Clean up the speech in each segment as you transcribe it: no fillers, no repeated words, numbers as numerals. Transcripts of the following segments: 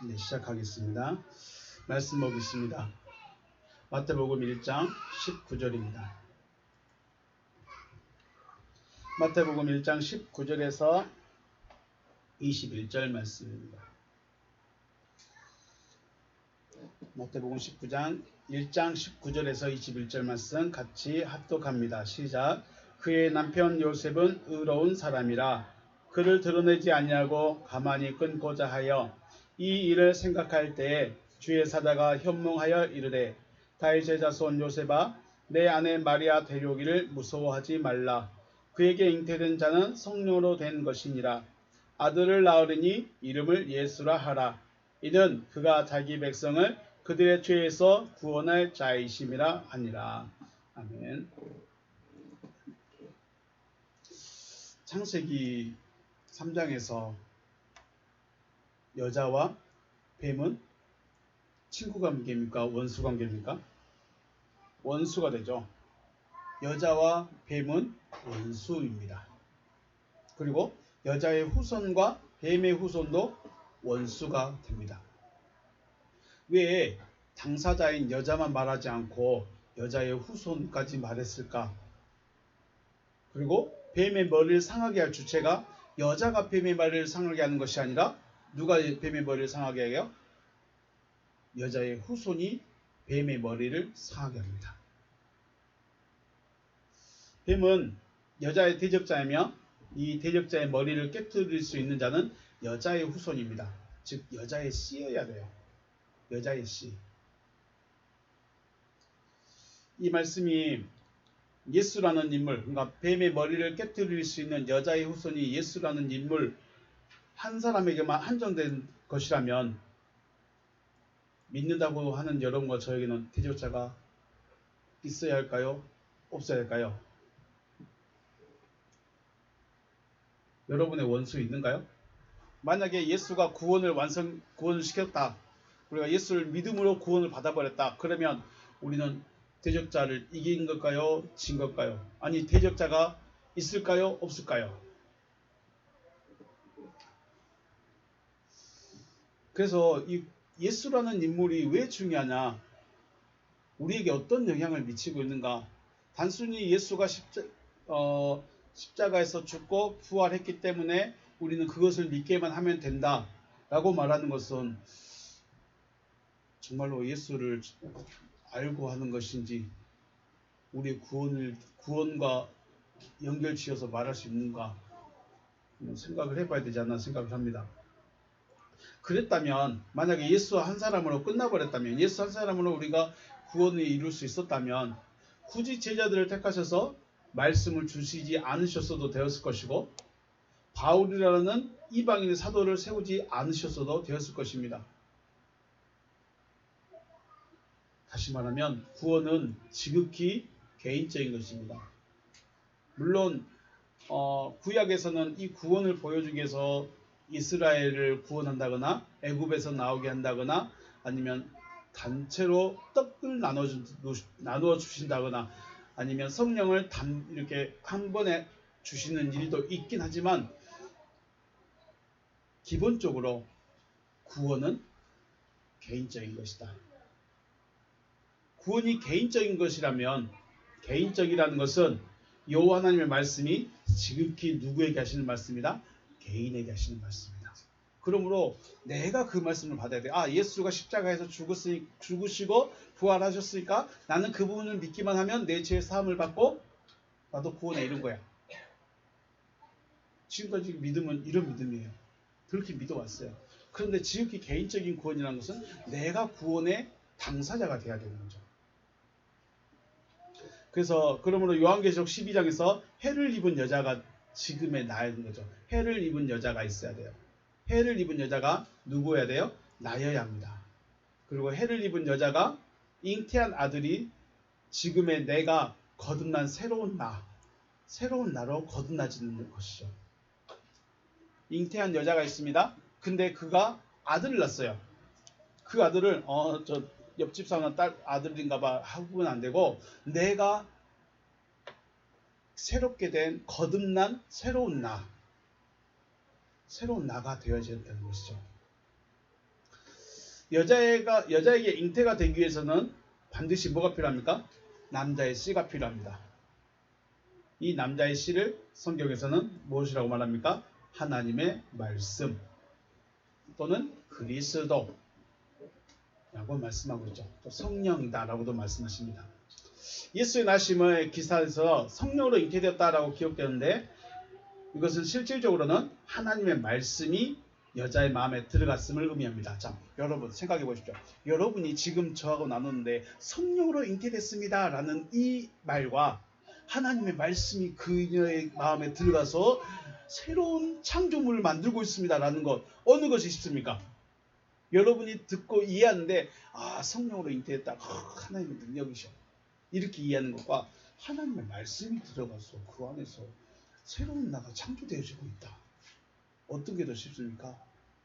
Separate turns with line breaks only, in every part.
네, 시작하겠습니다. 말씀 보겠습니다. 마태복음 1장 19절입니다. 마태복음 1장 19절에서 21절 말씀입니다. 마태복음 19장 1장 19절에서 21절 말씀 같이 합독합니다. 시작. 그의 남편 요셉은 의로운 사람이라 그를 드러내지 아니하고 가만히 끊고자 하여 이 일을 생각할 때에 주의 사자가 현몽하여 이르되 다윗의 자손 요셉아 내 아내 마리아 데려오기를 무서워하지 말라. 그에게 잉태된 자는 성령으로 된 것이니라. 아들을 낳으리니 이름을 예수라 하라. 이는 그가 자기 백성을 그들의 죄에서 구원할 자이심이라 하니라. 아멘. 창세기 3장에서 여자와 뱀은 친구 관계입니까? 원수 관계입니까? 원수가 되죠. 여자와 뱀은 원수입니다. 그리고 여자의 후손과 뱀의 후손도 원수가 됩니다. 왜 당사자인 여자만 말하지 않고 여자의 후손까지 말했을까? 그리고 뱀의 머리를 상하게 할 주체가 여자가 뱀의 머리를 상하게 하는 것이 아니라 누가 뱀의 머리를 상하게 해요? 여자의 후손이 뱀의 머리를 상하게 합니다. 뱀은 여자의 대적자이며 이 대적자의 머리를 깨뜨릴 수 있는 자는 여자의 후손입니다. 즉 여자의 씨여야 돼요. 여자의 씨. 이 말씀이 예수라는 인물, 그러니까 뱀의 머리를 깨뜨릴 수 있는 여자의 후손이 예수라는 인물 한 사람에게만 한정된 것이라면 믿는다고 하는 여러분과 저에게는 대적자가 있어야 할까요? 없어야 할까요? 여러분의 원수 있는가요? 만약에 예수가 구원을 시켰다. 우리가 예수를 믿음으로 구원을 받아버렸다. 그러면 우리는 대적자를 이긴 걸까요? 진 걸까요? 아니 대적자가 있을까요? 없을까요? 그래서 이 예수라는 인물이 왜 중요하냐? 우리에게 어떤 영향을 미치고 있는가? 단순히 예수가 십자가에서 죽고 부활했기 때문에 우리는 그것을 믿게만 하면 된다 라고 말하는 것은 정말로 예수를 알고 하는 것인지 우리의 구원과 연결지어서 말할 수 있는가 생각을 해봐야 되지 않나 생각을 합니다. 그랬다면 만약에 예수 한 사람으로 끝나버렸다면 예수 한 사람으로 우리가 구원을 이룰 수 있었다면 굳이 제자들을 택하셔서 말씀을 주시지 않으셨어도 되었을 것이고 바울이라는 이방인의 사도를 세우지 않으셨어도 되었을 것입니다. 다시 말하면 구원은 지극히 개인적인 것입니다. 물론 구약에서는 이 구원을 보여주기 위해서 이스라엘을 구원한다거나 애굽에서 나오게 한다거나 아니면 단체로 떡을 나누어 주신다거나 아니면 성령을 이렇게 한 번에 주시는 일도 있긴 하지만 기본적으로 구원은 개인적인 것이다. 구원이 개인적인 것이라면 개인적이라는 것은 여호와 하나님의 말씀이 지극히 누구에게 하시는 말씀이다? 개인에게 하시는 말씀이다. 그러므로 내가 그 말씀을 받아야 돼. 예수가 십자가에서 죽으시고 부활하셨으니까 나는 그 부분을 믿기만 하면 내 죄의 사함을 받고 나도 구원에 이른 거야. 지금까지 믿음은 이런 믿음이에요. 그렇게 믿어왔어요. 그런데 지극히 개인적인 구원이라는 것은 내가 구원의 당사자가 돼야 되는 거죠. 그래서 그러므로 요한계시록 12장에서 해를 입은 여자가 지금의 나인 거죠. 해를 입은 여자가 있어야 돼요. 해를 입은 여자가 누구여야 돼요? 나여야 합니다. 그리고 해를 입은 여자가 잉태한 아들이 지금의 내가 거듭난 새로운 나로 거듭나지는 것이죠. 잉태한 여자가 있습니다. 근데 그가 아들을 낳았어요. 그 아들을 저 옆집 사람 아들인가 봐 하고는 안 되고 내가 새롭게 된 거듭난 새로운 나가 되어야 된다는 것이죠. 여자에게 잉태가 되기 위해서는 반드시 뭐가 필요합니까? 남자의 씨가 필요합니다. 이 남자의 씨를 성경에서는 무엇이라고 말합니까? 하나님의 말씀 또는 그리스도라고 말씀하고 있죠. 또 성령이다라고도 말씀하십니다. 예수의 나심의 기사에서 성령으로 잉태되었다라고 기록되는데 이것은 실질적으로는 하나님의 말씀이 여자의 마음에 들어갔음을 의미합니다. 자, 여러분 생각해 보십시오. 여러분이 지금 저하고 나누는데 성령으로 잉태됐습니다 라는 이 말과 하나님의 말씀이 그녀의 마음에 들어가서 새로운 창조물을 만들고 있습니다 라는 것, 어느 것이 쉽습니까? 여러분이 듣고 이해하는데 성령으로 잉태했다, 하나님의 능력이셔, 이렇게 이해하는 것과 하나님의 말씀이 들어가서 그 안에서 새로운 나가 창조되어지고 있다, 어떤 게 더 쉽습니까?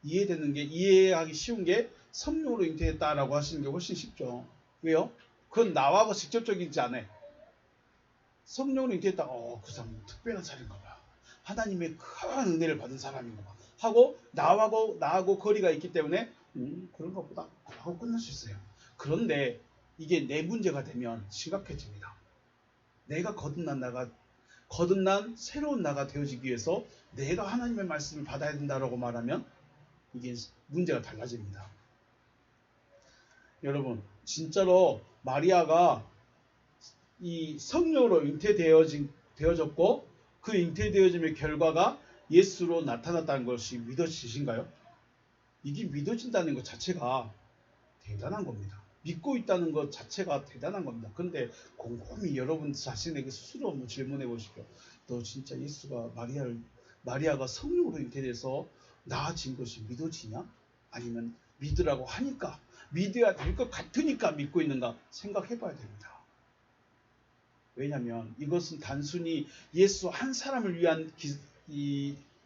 이해하기 쉬운 게 성령으로 잉태했다라고 하시는 게 훨씬 쉽죠. 왜요? 그건 나하고 직접적이지 않아요. 성령으로 잉태했다, 그 사람은 특별한 사람인가 봐, 하나님의 큰 은혜를 받은 사람인가 봐 하고 나하고 거리가 있기 때문에 그런가 보다 하고 끝날 수 있어요. 그런데 이게 내 문제가 되면 심각해집니다. 내가 거듭난 새로운 나가 되어지기 위해서 내가 하나님의 말씀을 받아야 된다라고 말하면 이게 문제가 달라집니다. 여러분, 진짜로 마리아가 이 성령으로 잉태되어졌고 그 잉태되어짐의 결과가 예수로 나타났다는 것이 믿어지신가요? 이게 믿어진다는 것 자체가 대단한 겁니다. 믿고 있다는 것 자체가 대단한 겁니다. 그런데 곰곰이 여러분 자신에게 스스로 한번 질문해 보십시오. 너 진짜 마리아가 성령으로 잉태돼서 나아진 것이 믿어지냐? 아니면 믿으라고 하니까, 믿어야 될 것 같으니까 믿고 있는가 생각해 봐야 됩니다. 왜냐하면 이것은 단순히 예수 한 사람을 위한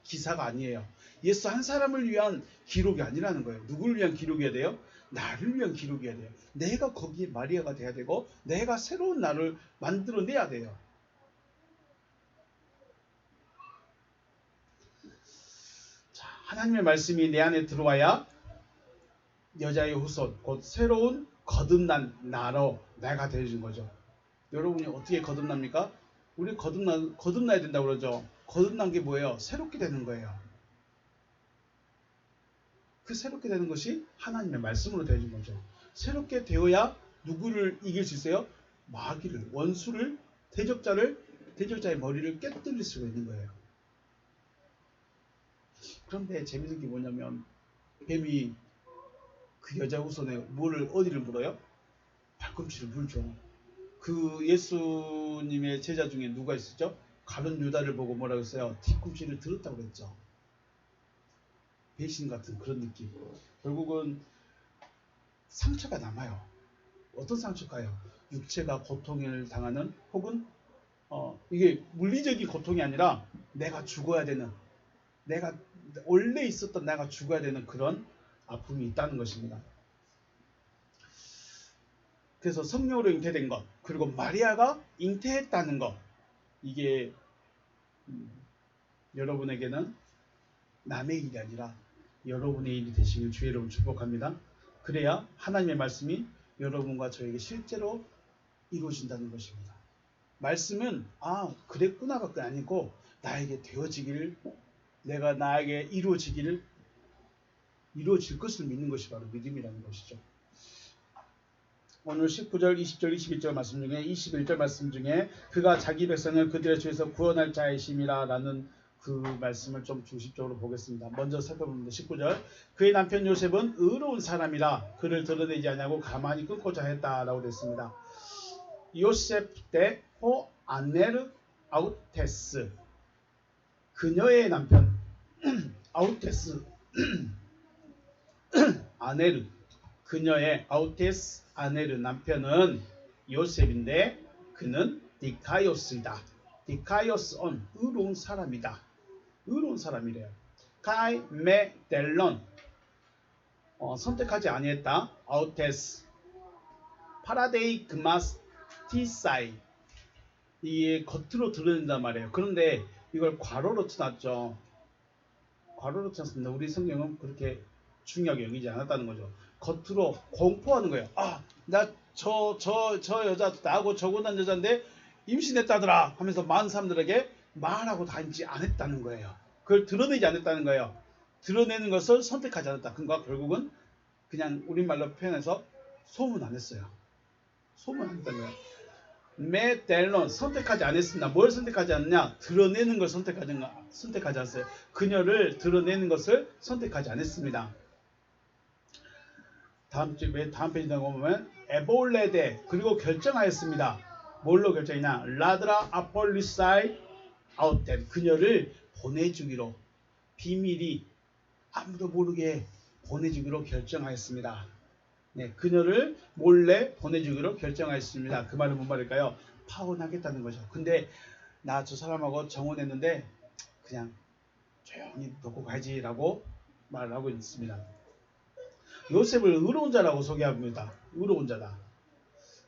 기사가 아니에요. 예수 한 사람을 위한 기록이 아니라는 거예요. 누구를 위한 기록이어야 돼요? 나를 위한 기록이어야 돼요. 내가 거기에 마리아가 돼야 되고 내가 새로운 나를 만들어내야 돼요. 자, 하나님의 말씀이 내 안에 들어와야 여자의 후손, 곧 새로운 거듭난 나로 내가 되어진 거죠. 여러분이 어떻게 거듭납니까? 우리 거듭나야 된다고 그러죠. 거듭난 게 뭐예요? 새롭게 되는 거예요. 그 새롭게 되는 것이 하나님의 말씀으로 되어진 거죠. 새롭게 되어야 누구를 이길 수 있어요? 마귀를, 원수를, 대적자의 머리를 깨뜨릴 수가 있는 거예요. 그런데 재밌는 게 뭐냐면 뱀이 그 여자 후손에 어디를 물어요? 발꿈치를 물죠. 그 예수님의 제자 중에 누가 있었죠? 가룟 유다를 보고 뭐라고 했어요? 뒤꿈치를 들었다고 그랬죠. 배신 같은 그런 느낌. 결국은 상처가 남아요. 어떤 상처가요? 육체가 고통을 당하는, 혹은 이게 물리적인 고통이 아니라 내가 죽어야 되는, 내가 원래 있었던 내가 죽어야 되는 그런 아픔이 있다는 것입니다. 그래서 성령으로 잉태된 것, 그리고 마리아가 잉태했다는 것, 이게 여러분에게는 남의 일이 아니라 여러분의 일이 되시길 주의 이름으로 축복합니다. 그래야 하나님의 말씀이 여러분과 저에게 실제로 이루어진다는 것입니다. 말씀은 그랬구나가 아니고 나에게 되어지기를, 내가 나에게 이루어질 것을 믿는 것이 바로 믿음이라는 것이죠. 오늘 19절, 20절, 21절 말씀 중에 21절 말씀 중에 그가 자기 백성을 그들의 죄에서 구원할 자이심이라 라는 그 말씀을 좀 중심적으로 보겠습니다. 먼저 살펴봅니다. 19절, 그의 남편 요셉은 의로운 사람이라 그를 드러내지 않냐고 가만히 끊고자 했다라고 됐습니다. 요셉 때 아네르 아우테스, 그녀의 남편 아우테스 아네르, 그녀의 아우테스 아네르 남편은 요셉인데 그는 디카이오스이다. 디카이오스온, 의로운 사람이다. 의로운 사람이래요. 카이 메 델론, 선택하지 아니했다. 아우테스 파라데이 그마스 티사이, 이게 겉으로 드러낸단 말이에요. 그런데 이걸 괄호로 쳐놨죠. 괄호로 쳤습니다. 우리 성경은 그렇게 중요하게 여기지 않았다는 거죠. 겉으로 공포하는 거예요. 아, 나 저 여자 나하고 저혼난 여자인데 임신했다더라 하면서 많은 사람들에게 말하고 다니지 않았다는 거예요. 그걸 드러내지 않았다는 거예요. 드러내는 것을 선택하지 않았다. 그러니까 결국은 그냥 우리말로 표현해서 소문 안 했어요. 소문 안 했다는 거예요. 메델론 선택하지 않았습니다. 뭘 선택하지 않느냐? 드러내는 걸 선택하지 않았어요. 그녀를 드러내는 것을 선택하지 않았습니다. 다음 페이지 보면 에볼레데 그리고 결정하였습니다. 뭘로 결정이냐? 라드라 아폴리사이 아웃된 그녀를 보내주기로 비밀이 아무도 모르게 보내주기로 결정하였습니다. 네, 그녀를 몰래 보내주기로 결정하였습니다. 그 말은 뭔 말일까요? 파혼하겠다는 거죠. 근데 나 저 사람하고 정혼했는데 그냥 조용히 놓고 가지라고 말을 하고 있습니다. 요셉을 의로운 자라고 소개합니다. 의로운 자다.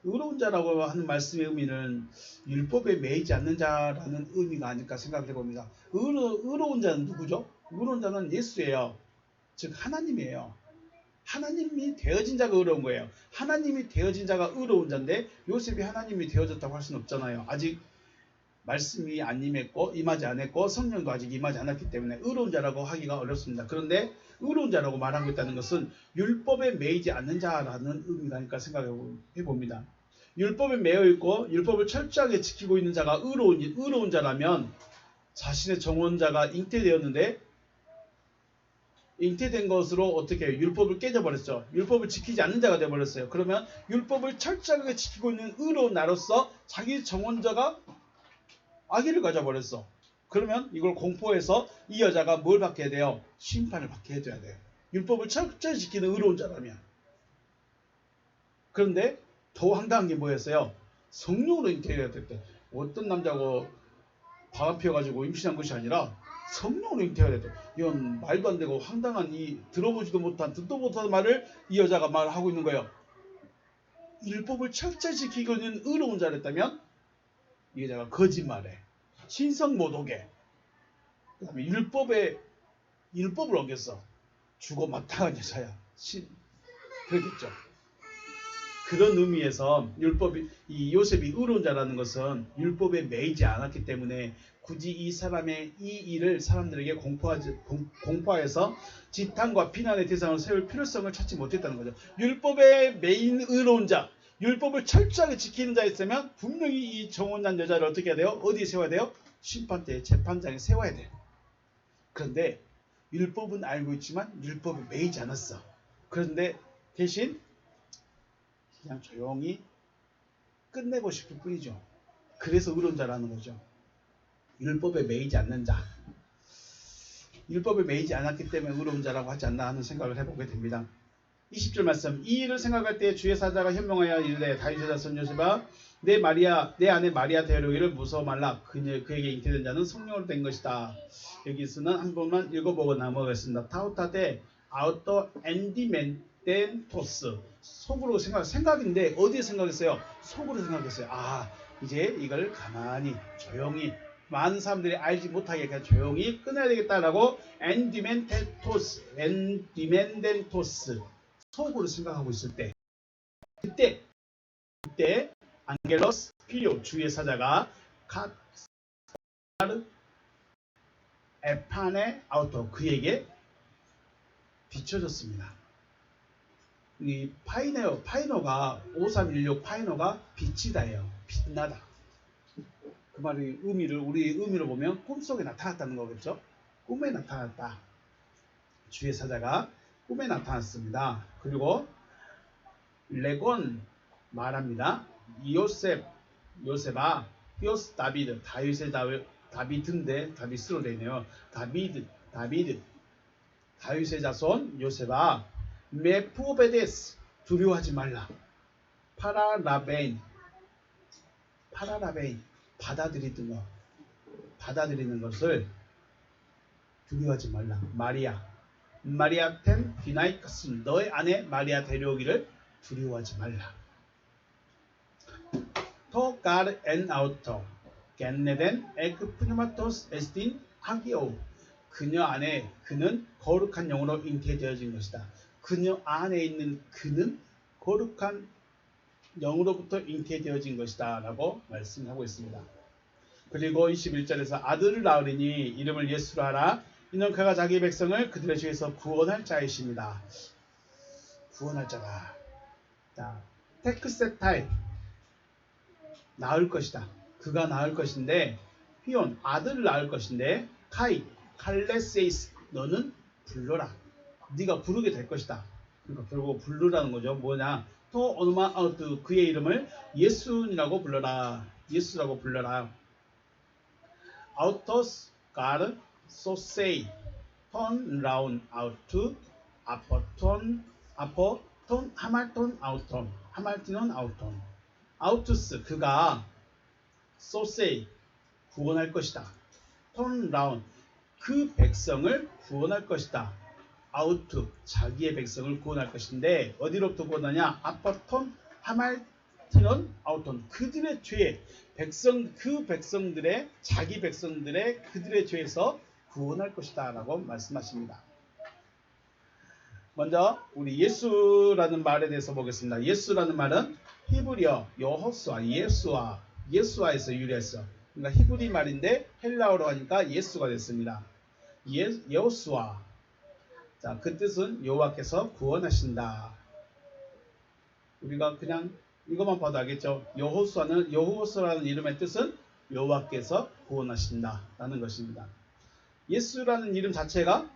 의로운 자라고 하는 말씀의 의미는 율법에 매이지 않는 자라는 의미가 아닐까 생각해 봅니다. 의로운 자는 누구죠? 의로운 자는 예수예요. 즉 하나님이에요. 하나님이 되어진 자가 의로운 거예요. 하나님이 되어진 자가 의로운 자인데 요셉이 하나님이 되어졌다고 할 수는 없잖아요. 아직 말씀이 안 임하지 않았고 성령도 아직 임하지 않았기 때문에 의로운 자라고 하기가 어렵습니다. 그런데 의로운 자라고 말하고 있다는 것은 율법에 매이지 않는 자라는 의미가 아닐까 생각해 봅니다. 율법에 매여 있고 율법을 철저하게 지키고 있는 자가 의로운 자라면 자신의 정혼자가 잉태되었는데 잉태된 것으로 어떻게 해요? 율법을 깨져버렸죠. 율법을 지키지 않는 자가 되어버렸어요. 그러면 율법을 철저하게 지키고 있는 의로운 나로서 자기 정혼자가 아기를 가져버렸어. 그러면 이걸 공포해서 이 여자가 뭘 받게 돼요? 심판을 받게 해줘야 돼요. 율법을 철저히 지키는 의로운 자라면. 그런데 더 황당한 게 뭐였어요? 성령으로 잉태되었대. 어떤 남자고 바람 피워가지고 임신한 것이 아니라 성령으로 잉태가 됐다. 이건 말도 안 되고 황당한 이 들어보지도 못한 듣도 못한 말을 이 여자가 말하고 있는 거예요. 율법을 철저히 지키고 있는 의로운 자랬다면 이 여자가 거짓말해. 신성모독에. 그 다음에 율법을 어겼어. 죽어 마땅한 여자야. 그렇겠죠. 그런 의미에서 이 요셉이 의로운 자라는 것은 율법에 매이지 않았기 때문에 굳이 이 사람의 이 일을 사람들에게 공포해서 지탄과 비난의 대상을 세울 필요성을 찾지 못했다는 거죠. 율법에 매인 의로운 자, 율법을 철저하게 지키는 자였으면 분명히 이 정혼난 여자를 어떻게 해야 돼요? 어디에 세워야 돼요? 심판대에 재판장에 세워야 돼요. 그런데 율법은 알고 있지만 율법에 매이지 않았어. 그런데 대신 그냥 조용히 끝내고 싶을 뿐이죠. 그래서 의로운 자라는 거죠. 율법에 매이지 않는 자. 율법에 매이지 않았기 때문에 의로운 자라고 하지 않나 하는 생각을 해보게 됩니다. 20절 말씀. 이 일을 생각할 때 주의 사자가 현명하여 이르되 다윗의 자손 요셉아 내 아내 마리아 데려오기를 무서워 말라. 그에게 잉태된 자는 성령으로 된 것이다. 여기서는 한 번만 읽어보고 넘어가겠습니다. 타우타데 아우터 엔디멘텐토스. 속으로 생각인데 어디에 생각했어요? 속으로 생각했어요. 아, 이제 이걸 가만히 조용히 많은 사람들이 알지 못하게 그냥 조용히 끊어야 되겠다라고 엔디멘덴토스 속으로 생각하고 있을 때 그때 안겔로스 필요 주의 사자가 카르 에판의 아우토 그에게 비춰졌습니다. 이 파이너가 5316 파이너가 빛이다예요. 빛나다. 그 말의 의미를 우리 의미로 보면 꿈속에 나타났다는 거겠죠. 꿈에 나타났다. 주의 사자가 꿈에 나타났습니다. 그리고 레곤 말합니다. 요셉아 히오스 다비드 다윗의 다비드인데 다비스로 되네요. 다비드 다윗의 자손 요셉아 메푸오베데스 두려워하지 말라. 파라라베인 받아들이는 것을 두려워하지 말라. 마리아텐 비나이카스 너의 아내 마리아 데려오기를 두려워하지 말라. 토 가르 엔 아우터 겐네덴 에크 푸뉴마토스 에스틴 하기오 그녀 안에 그는 거룩한 영으로 잉태되어진 것이다. 그녀 안에 있는 그는 거룩한 영으로부터 잉태되어진 것이다 라고 말씀하고 있습니다. 그리고 21절에서 아들을 낳으리니 이름을 예수로 하라. 이는 그가 자기 백성을 그들의 죄에서 구원할 자이십니다. 구원할 자다. 자, 테크세타이 낳을 것이다. 그가 낳을 것인데, 휘온 아들을 낳을 것인데, 카이 칼레세이스 너는 불러라. 네가 부르게 될 것이다. 그러니까 결국 부르라는 거죠. 뭐냐? 토 오노마 아우트 그의 이름을 예수라고 불러라. 예수라고 불러라. 아우토스 가르 소세이 톤 라운 아우트 아포톤 아포톤 하말톤 아우톤 하말티논 아우톤 아우투스 그가 소세이 구원할 것이다. 톤 라운 그 백성을 구원할 것이다. 아우트 자기의 백성을 구원할 것인데 어디로부터 구원하냐? 아포톤 하말티논 아우톤 그들의 죄 백성 그 백성들의 자기 백성들의 그들의 죄에서 구원할 것이다 라고 말씀하십니다. 먼저 우리 예수라는 말에 대해서 보겠습니다. 예수라는 말은 히브리어 여호수아 예수아에서 유래했어. 그러니까 히브리 말인데 헬라어로 하니까 예수가 됐습니다. 여호수아 자, 그 뜻은 여호와께서 구원하신다. 우리가 그냥 이것만 봐도 알겠죠. 여호수아라는 이름의 뜻은 여호와께서 구원하신다 라는 것입니다. 예수라는 이름 자체가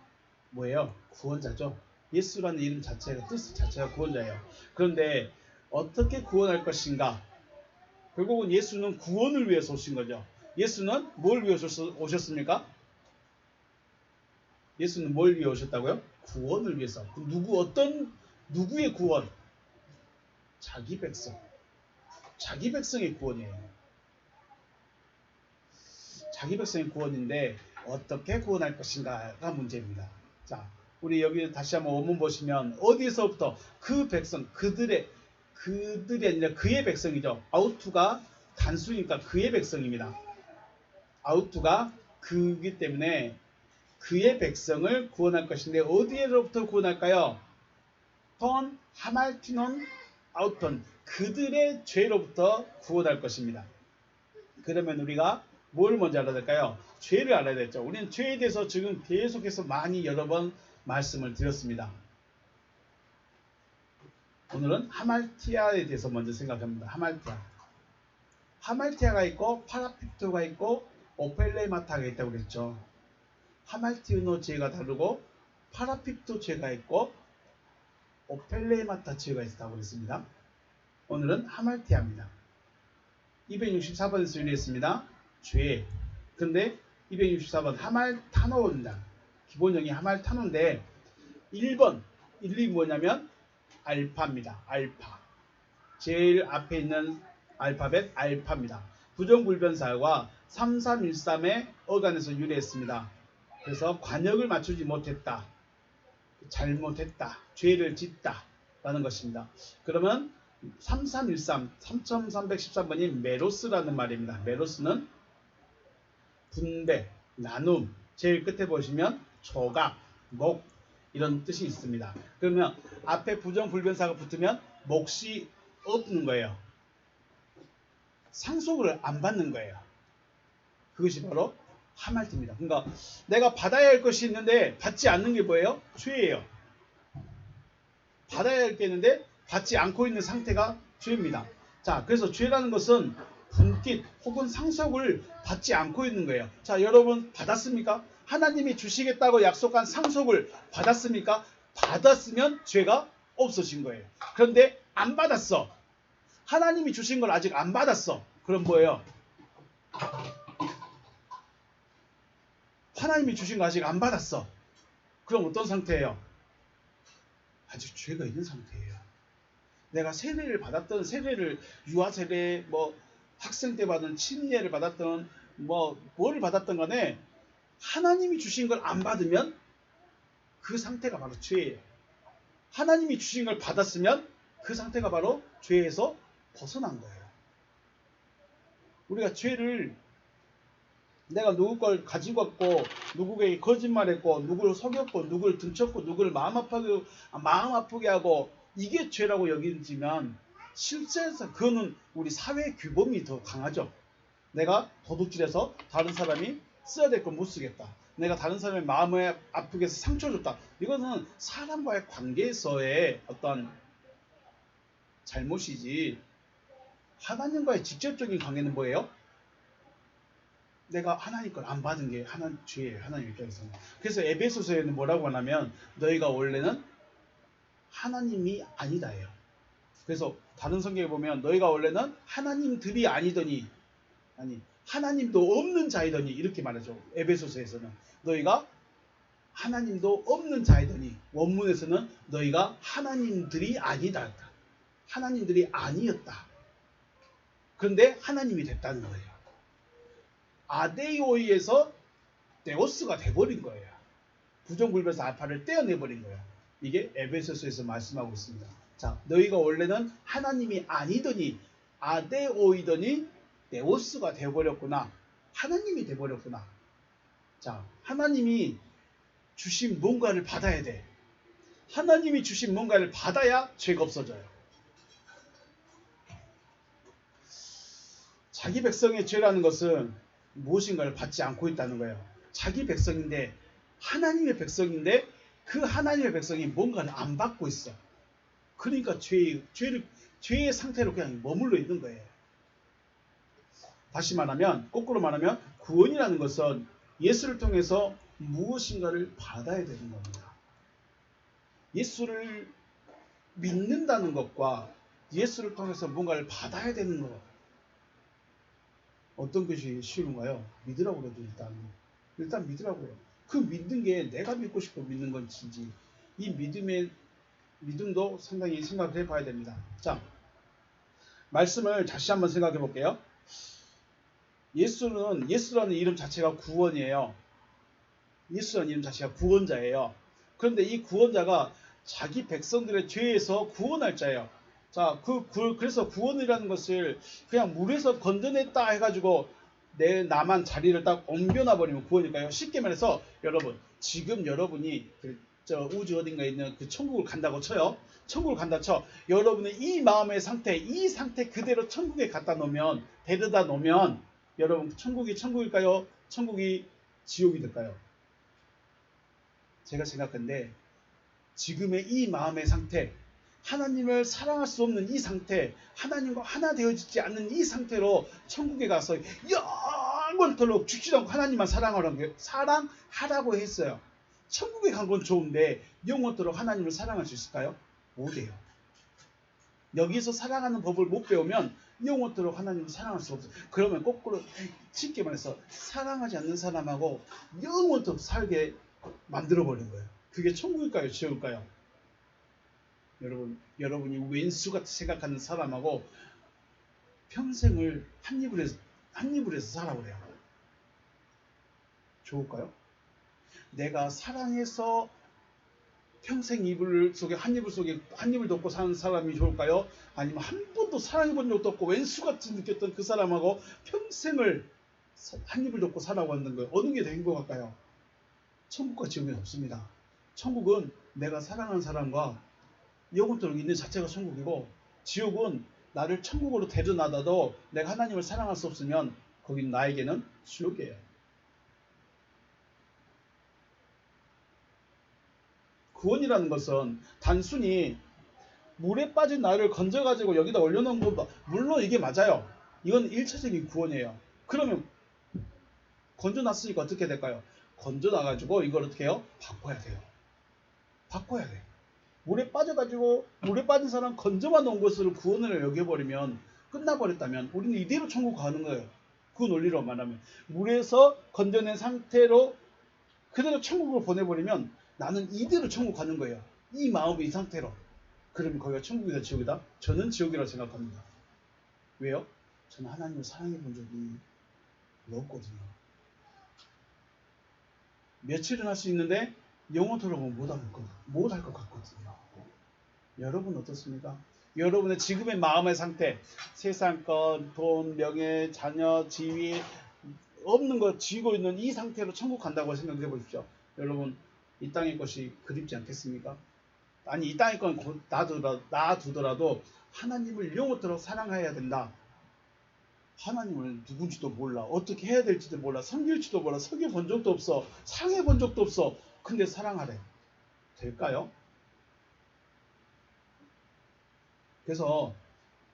뭐예요? 구원자죠. 예수라는 이름 자체가 뜻 자체가 구원자예요. 그런데 어떻게 구원할 것인가? 결국은 예수는 구원을 위해서 오신 거죠. 예수는 뭘 위해서 오셨습니까? 예수는 뭘 위해 오셨다고요? 구원을 위해서. 누구의 구원? 자기 백성. 자기 백성의 구원이에요. 자기 백성의 구원인데 어떻게 구원할 것인가가 문제입니다. 자, 우리 여기 다시 한번 원문 보시면 어디서부터 그 백성, 그들이 아니라 그의 백성이죠. 아우투가 단수니까 그의 백성입니다. 아우투가 그이기 때문에 그의 백성을 구원할 것인데 어디로부터 구원할까요? 톤 하말티논 아우톤 그들의 죄로부터 구원할 것입니다. 그러면 우리가 뭘 먼저 알아야 될까요? 죄를 알아야 되죠. 우리는 죄에 대해서 지금 계속해서 많이 여러 번 말씀을 드렸습니다. 오늘은 하말티아에 대해서 먼저 생각합니다. 하말티아가 있고 파라피토가 있고 오펠레마타가 있다고 그랬죠. 하말티노 죄가 다르고 파라피토 죄가 있고 오펠레마타 죄가 있다고 그랬습니다. 오늘은 하말티아입니다. 264번에서 유리했습니다. 죄. 근데 264번 하말타노입니다. 기본형이 하말타노인데 1번 1이 뭐냐면 알파입니다. 알파. 제일 앞에 있는 알파벳 알파입니다. 부정불변사가 3313의 어간에서 유래했습니다. 그래서 관역을 맞추지 못했다. 잘못했다. 죄를 짓다. 라는 것입니다. 그러면 3313번이 메로스라는 말입니다. 메로스는 분배, 나눔, 제일 끝에 보시면 조각, 목 이런 뜻이 있습니다. 그러면 앞에 부정불변사가 붙으면 몫이 없는 거예요. 상속을 안 받는 거예요. 그것이 바로 하말티입니다. 그러니까 내가 받아야 할 것이 있는데 받지 않는 게 뭐예요? 죄예요. 받아야 할 게 있는데 받지 않고 있는 상태가 죄입니다. 자, 그래서 죄라는 것은 분깃 혹은 상속을 받지 않고 있는 거예요. 자, 여러분 받았습니까? 하나님이 주시겠다고 약속한 상속을 받았습니까? 받았으면 죄가 없어진 거예요. 그런데 안 받았어. 하나님이 주신 걸 아직 안 받았어. 그럼 뭐예요? 하나님이 주신 거 아직 안 받았어. 그럼 어떤 상태예요? 아직 죄가 있는 상태예요. 내가 세례를 받았던 유아 세례 학생 때 받은 침례를 받았던 뭐를 받았던 간에 하나님이 주신 걸 안 받으면 그 상태가 바로 죄예요. 하나님이 주신 걸 받았으면 그 상태가 바로 죄에서 벗어난 거예요. 우리가 죄를 내가 누구 걸 가지고 왔고 누구에게 거짓말했고 누구를 속였고 누구를 등쳤고 누구를 마음 아프게 하고 이게 죄라고 여기지만 실제에서 그거는 우리 사회의 규범이 더 강하죠. 내가 도둑질해서 다른 사람이 써야 될 걸 못 쓰겠다. 내가 다른 사람의 마음을 아프게 해서 상처를 줬다. 이거는 사람과의 관계에서의 어떤 잘못이지 하나님과의 직접적인 관계는 뭐예요? 내가 하나님 걸 안 받은 게 죄예요. 하나님 입장에서는. 그래서 에베소서에는 뭐라고 하냐면 너희가 원래는 하나님이 아니다예요. 그래서 다른 성경에 보면 너희가 원래는 하나님들이 아니더니 아니 하나님도 없는 자이더니 이렇게 말하죠. 에베소서에서는 너희가 하나님도 없는 자이더니 원문에서는 너희가 하나님들이 아니다. 하나님들이 아니었다. 그런데 하나님이 됐다는 거예요. 아데이오이에서 데오스가 돼버린 거예요. 부정불변에서 알파를 떼어내버린 거예요. 이게 에베소서에서 말씀하고 있습니다. 자, 너희가 원래는 하나님이 아니더니 아데오이더니 데오스가 돼버렸구나. 하나님이 돼버렸구나. 자, 하나님이 주신 뭔가를 받아야 돼. 하나님이 주신 뭔가를 받아야 죄가 없어져요. 자기 백성의 죄라는 것은 무엇인가를 받지 않고 있다는 거예요. 자기 백성인데 하나님의 백성인데 그 하나님의 백성이 뭔가를 안 받고 있어. 그러니까 죄의 상태로 그냥 머물러 있는 거예요. 다시 말하면 거꾸로 말하면 구원이라는 것은 예수를 통해서 무엇인가를 받아야 되는 겁니다. 예수를 믿는다는 것과 예수를 통해서 뭔가를 받아야 되는 것 어떤 것이 쉬운가요? 믿으라고 그래도 일단 믿으라고요. 그 믿는 게 내가 믿고 싶어 믿는 건지 이 믿음도 상당히 생각을 해봐야 됩니다. 자, 말씀을 다시 한번 생각해 볼게요. 예수라는 이름 자체가 구원이에요. 예수라는 이름 자체가 구원자예요. 그런데 이 구원자가 자기 백성들의 죄에서 구원할 자예요. 자, 그래서 구원이라는 것을 그냥 물에서 건져냈다 해가지고 나만 자리를 딱 옮겨놔 버리면 구원일까요? 쉽게 말해서 여러분, 지금 여러분이 저 우주 어딘가에 있는 그 천국을 간다고 쳐요. 천국을 간다 쳐. 여러분의 이 마음의 상태, 이 상태 그대로 천국에 갖다 놓으면, 데려다 놓으면 여러분 천국이 천국일까요? 천국이 지옥이 될까요? 제가 생각한데 지금의 이 마음의 상태, 하나님을 사랑할 수 없는 이 상태, 하나님과 하나 되어지지 않는 이 상태로 천국에 가서 영원토록 죽지도 않고 하나님만 사랑하라고 했어요. 천국에 간 건 좋은데 영원토록 하나님을 사랑할 수 있을까요? 못해요. 여기서 사랑하는 법을 못 배우면 영원토록 하나님을 사랑할 수 없어요. 그러면 거꾸로 쉽게 말해서 사랑하지 않는 사람하고 영원토록 살게 만들어버린 거예요. 그게 천국일까요? 지옥일까요? 여러분이 왼수같이 생각하는 사람하고 평생을 한 입을 해서 살아보래요. 좋을까요? 내가 사랑해서 평생 한 입을 덮고 사는 사람이 좋을까요? 아니면 한 번도 사랑해본 적도 없고 왼수같이 느꼈던 그 사람하고 평생을 한 입을 덮고 살아왔는 거예요. 어느 게 더 행복할까요? 천국과 지옥은 없습니다. 천국은 내가 사랑하는 사람과 영원토록 있는 자체가 천국이고, 지옥은 나를 천국으로 데려나다도 내가 하나님을 사랑할 수 없으면 거긴 나에게는 지옥이에요. 구원이라는 것은 단순히 물에 빠진 나를 건져가지고 여기다 올려놓은 것보다, 물론 이게 맞아요. 이건 1차적인 구원이에요. 그러면 건져놨으니까 어떻게 될까요? 건져놔가지고 이걸 어떻게 해요? 바꿔야 돼요. 바꿔야 돼. 물에 빠진 사람 건져만 놓은 것을 구원을 여겨버리면, 끝나버렸다면 우리는 이대로 천국 가는 거예요. 그 논리로 말하면 물에서 건져낸 상태로 그대로 천국으로 보내버리면 나는 이대로 천국 가는 거예요. 이 마음이 이 상태로. 그러면 거기가 천국이다 지옥이다? 저는 지옥이라고 생각합니다. 왜요? 저는 하나님을 사랑해 본 적이 없거든요. 며칠은 할 수 있는데 영원토록은 못할 것 같거든요. 여러분 어떻습니까? 여러분의 지금의 마음의 상태, 세상권, 돈, 명예, 자녀, 지위, 없는 거 쥐고 있는 이 상태로 천국 간다고 생각해 보십시오. 여러분, 이 땅의 것이 그립지 않겠습니까? 아니, 이 땅의 건 놔두더라도 하나님을 영원토록 사랑해야 된다. 하나님을 누군지도 몰라. 어떻게 해야 될지도 몰라. 섬길지도 몰라. 섬겨 본 적도 없어. 상해 본 적도 없어. 근데 사랑하래. 될까요? 그래서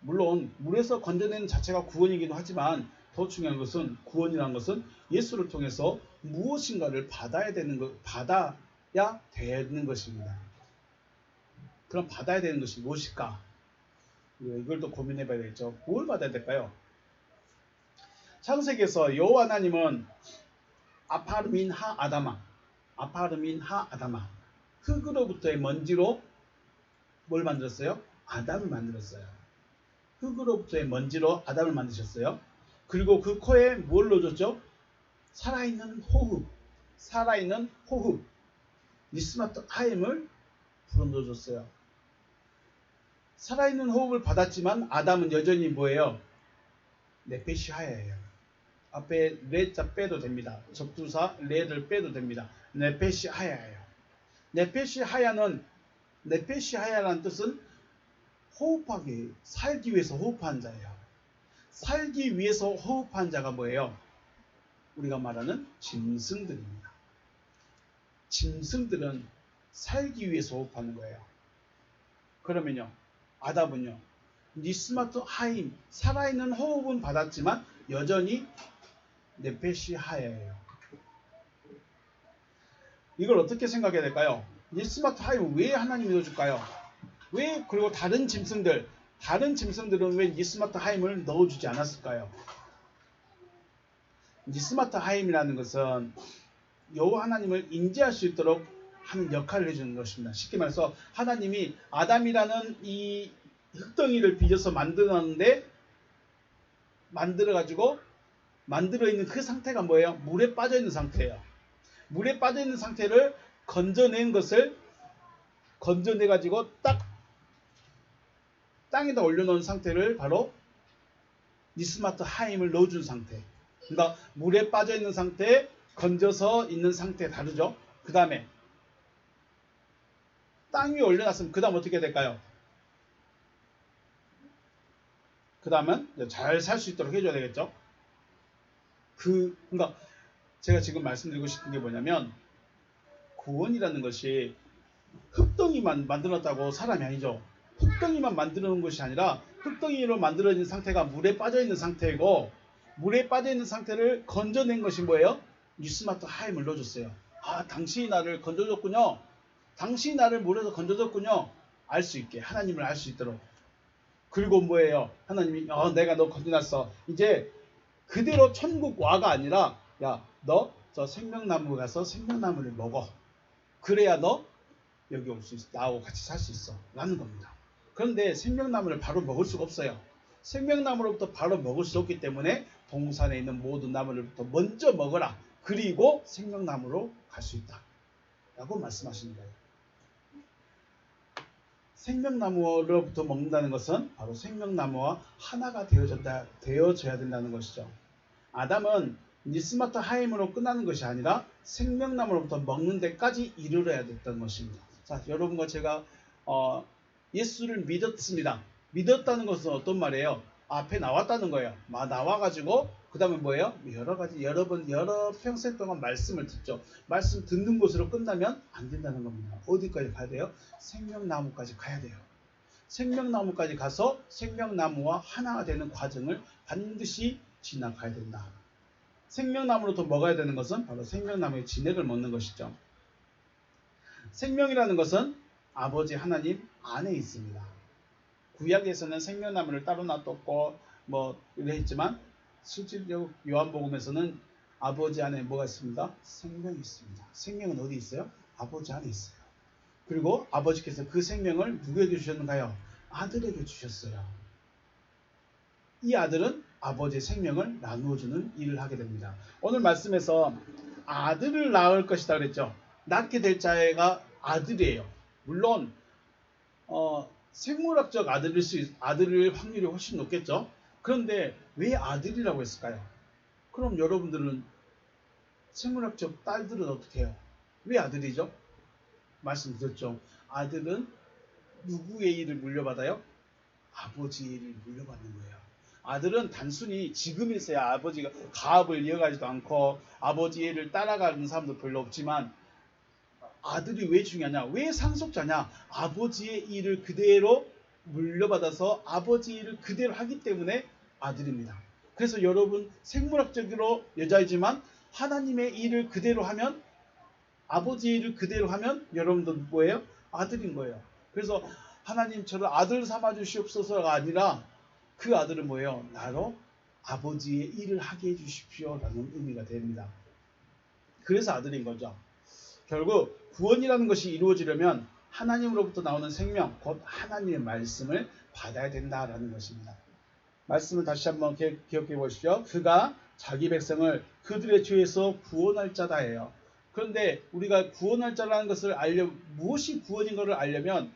물론 물에서 건져내는 자체가 구원이기도 하지만 더 중요한 것은, 구원이라는 것은 예수를 통해서 무엇인가를 받아야 되는 것입니다. 그럼 받아야 되는 것이 무엇일까? 이걸 또 고민해 봐야 되겠죠. 뭘 받아야 될까요? 창세기에서 여호와 하나님은 아파르민하 아다마, 흙으로부터의 먼지로 뭘 만들었어요? 아담을 만들었어요. 흙으로부터의 먼지로 아담을 만드셨어요. 그리고 그 코에 뭘 넣어줬죠? 살아있는 호흡, 니스마트 하임을 불어넣어줬어요. 살아있는 호흡을 받았지만 아담은 여전히 뭐예요? 네페시 하야예요. 앞에 레자 빼도 됩니다. 접두사 레를 빼도 됩니다. 네페시 하야예요. 네페시 하야라는 뜻은 호흡하기, 살기 위해서 호흡한 자예요. 살기 위해서 호흡한 자가 뭐예요? 우리가 말하는 짐승들입니다. 짐승들은 살기 위해서 호흡하는 거예요. 그러면요, 아담은요, 니스마트 하임, 살아있는 호흡은 받았지만 여전히 네페시 하야예요. 이걸 어떻게 생각해야 될까요? 니스마트 하임 왜 하나님이 넣어줄까요? 왜? 그리고 다른 짐승들은 왜 니스마트 하임을 넣어주지 않았을까요? 니스마트 하임이라는 것은 여호와 하나님을 인지할 수 있도록 하는 역할을 해주는 것입니다. 쉽게 말해서 하나님이 아담이라는 이 흙덩이를 빚어서 만들었는데, 만들어 있는 그 상태가 뭐예요? 물에 빠져 있는 상태예요. 물에 빠져 있는 상태를 건져내 가지고 딱 땅에다 올려놓은 상태를 바로 니스마트 하임을 넣어준 상태. 그러니까 물에 빠져 있는 상태, 건져서 있는 상태 다르죠. 그 다음에 땅 위에 올려놨으면 그 다음 어떻게 될까요? 그 다음은 잘 살 수 있도록 해줘야 되겠죠. 그러니까 제가 지금 말씀드리고 싶은 게 뭐냐면, 구원이라는 것이 흙덩이만 만들었다고 사람이 아니죠. 흙덩이만 만드는 것이 아니라 흙덩이로 만들어진 상태가 물에 빠져있는 상태이고, 물에 빠져있는 상태를 건져낸 것이 뭐예요? 니스마트 하임을 넣어줬어요. 아, 당신이 나를 건져줬군요. 당신이 나를 물에서 건져줬군요. 알 수 있게, 하나님을 알 수 있도록. 그리고 뭐예요? 하나님이 내가 너 건져놨어. 이제 그대로 천국 와가 아니라, 야, 너 저 생명나무 가서 생명나무를 먹어. 그래야 너 여기 올 수 있어. 나하고 같이 살 수 있어. 라는 겁니다. 그런데 생명나무를 바로 먹을 수가 없어요. 생명나무로부터 바로 먹을 수 없기 때문에 동산에 있는 모든 나무를부터 먼저 먹어라. 그리고 생명나무로 갈 수 있다. 라고 말씀하시는 거예요. 생명나무로부터 먹는다는 것은 바로 생명나무와 하나가 되어져야 된다는 것이죠. 아담은 니스마트 하임으로 끝나는 것이 아니라 생명나무로부터 먹는 데까지 이르러야 됐던 것입니다. 자, 여러분과 제가 예수를 믿었습니다. 믿었다는 것은 어떤 말이에요? 앞에 나왔다는 거예요. 나와가지고 그 다음에 뭐예요? 여러 평생 동안 말씀을 듣죠. 말씀 듣는 곳으로 끝나면 안 된다는 겁니다. 어디까지 가야 돼요? 생명나무까지 가야 돼요. 생명나무까지 가서 생명나무와 하나가 되는 과정을 반드시 지나가야 된다. 생명나무로부터 먹어야 되는 것은 바로 생명나무의 진액을 먹는 것이죠. 생명이라는 것은 아버지 하나님 안에 있습니다. 구약에서는 생명나무를 따로 놔뒀고 이래 했지만, 실질적으로 요한복음에서는 아버지 안에 뭐가 있습니다? 생명이 있습니다. 생명은 어디 있어요? 아버지 안에 있어요. 그리고 아버지께서 그 생명을 누구에게 주셨는가요? 아들에게 주셨어요. 이 아들은 아버지의 생명을 나누어주는 일을 하게 됩니다. 오늘 말씀에서 아들을 낳을 것이다 그랬죠. 낳게 될 자가 아들이에요. 물론 생물학적 아들일 확률이 훨씬 높겠죠. 그런데 왜 아들이라고 했을까요? 그럼 여러분들은 생물학적 딸들은 어떻게 해요? 왜 아들이죠? 말씀드렸죠. 아들은 누구의 일을 물려받아요? 아버지의 일을 물려받는 거예요. 아들은 단순히 지금에서야 아버지가 가업을 이어가지도 않고 아버지의 일을 따라가는 사람도 별로 없지만 아들이 왜 중요하냐? 왜 상속자냐? 아버지의 일을 그대로 물려받아서 아버지의 일을 그대로 하기 때문에 아들입니다. 그래서 여러분 생물학적으로 여자이지만 하나님의 일을 그대로 하면 아버지의 일을 그대로 하면 여러분도 뭐예요? 아들인 거예요. 그래서 하나님처럼 아들 삼아 주시옵소서가 아니라 그 아들은 뭐예요? 나로 아버지의 일을 하게 해주십시오라는 의미가 됩니다. 그래서 아들인 거죠. 결국 구원이라는 것이 이루어지려면 하나님으로부터 나오는 생명, 곧 하나님의 말씀을 받아야 된다라는 것입니다. 말씀을 다시 한번 기억해 보십시오. 그가 자기 백성을 그들의 죄에서 구원할 자다예요. 그런데 우리가 구원할 자라는 것을 무엇이 구원인 것을 알려면